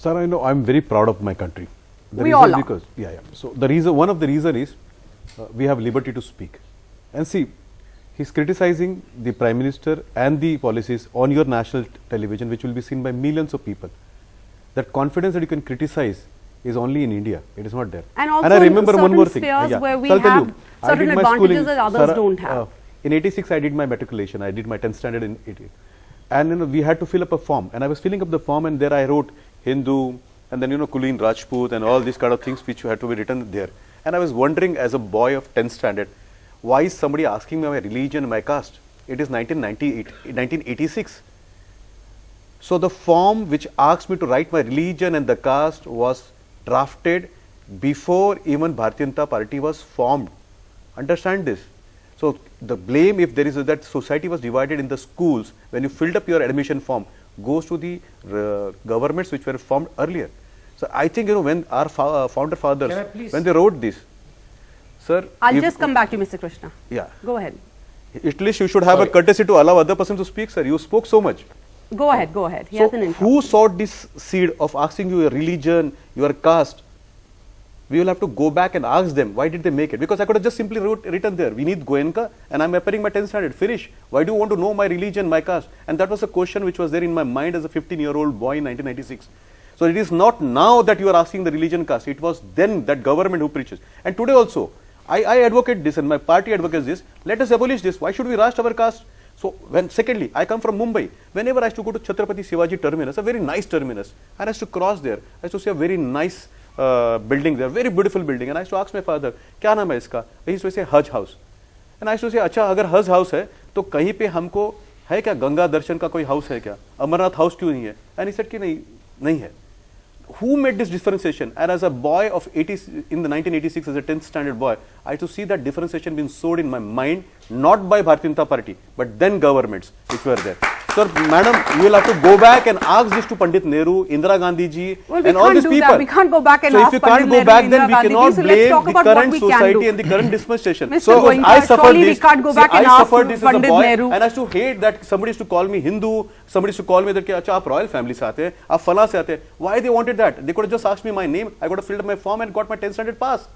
Sir, I know I'm very proud of my country. We all are. Because, yeah. So the reason, one of the reason is we have liberty to speak. And see, he's criticizing the Prime Minister and the policies on your national television, which will be seen by millions of people. That confidence that you can criticize is only in India. It is not there. And also I remember one more thing. Where we have certain advantages that others don't have. In 86, I did my matriculation. I did my 10th standard in 88. And we had to fill up a form. And I was filling up the form, and there I wrote Hindu, and then Kulin Rajput, and all these kind of things which had to be written there. And I was wondering, as a boy of 10th standard, why is somebody asking me my religion, my caste? It is 1986. So the form which asked me to write my religion and the caste was drafted before even Bharatiya Janata Party was formed. Understand this. So the blame, if there is that society was divided in the schools, when you filled up your admission form, goes to the governments which were formed earlier. So I think when our founder fathers, when they wrote this, sir, I'll just come back to Mr. Krishna. Yeah, go ahead. At least you should have a courtesy to allow other person to speak, sir. You spoke so much. Go ahead, go ahead. So who sowed this seed of asking you your religion, your caste? We will have to go back and ask them, why did they make it? Because I could have just simply written there, we need Goenka and I'm appearing my 10th standard, finish. Why do you want to know my religion, my caste? And that was a question which was there in my mind as a 15-year-old boy in 1996. So it is not now that you are asking the religion, caste. It was then that government who preaches. And today also, I advocate this and my party advocates this. Let us abolish this. Why should we rush our caste? So secondly, I come from Mumbai. Whenever I used to go to Chhatrapati Shivaji terminus, a very nice terminus, and I used to cross there. I used to see a very nice building there, very beautiful building. And I used to ask my father, क्या नाम है इसका? He used to say Hajj House. And I used to say, अच्छा अगर Hajj House है, तो कहीं पे हमको है क्या गंगा दर्शन का कोई house है क्या? अमरनाथ house क्यों नहीं है? And he said कि नहीं है. Who made this differentiation? And as a boy of in the 1986, as a 10th standard boy, I used to see that differentiation being sowed in my mind, not by Bharatiya Janata Party, but then governments which were there. Sir, madam, you will have to go back and ask this to Pandit Nehru, Indira Gandhi ji, and all these people. We can't go back and so ask if you can't go back, then we cannot blame the current society and the current dispensation. Mr. So Goenka, I suffered this. We can't go back and I ask suffered this as a Pandit boy, Nehru. and I used to hate that somebody used to call me Hindu, somebody used to call me that अच्छा आप royal family से आते हैं, आप फला से आते हैं. Why they wanted that? They could have just asked me my name. I could have filled up my form and got my 10th standard pass.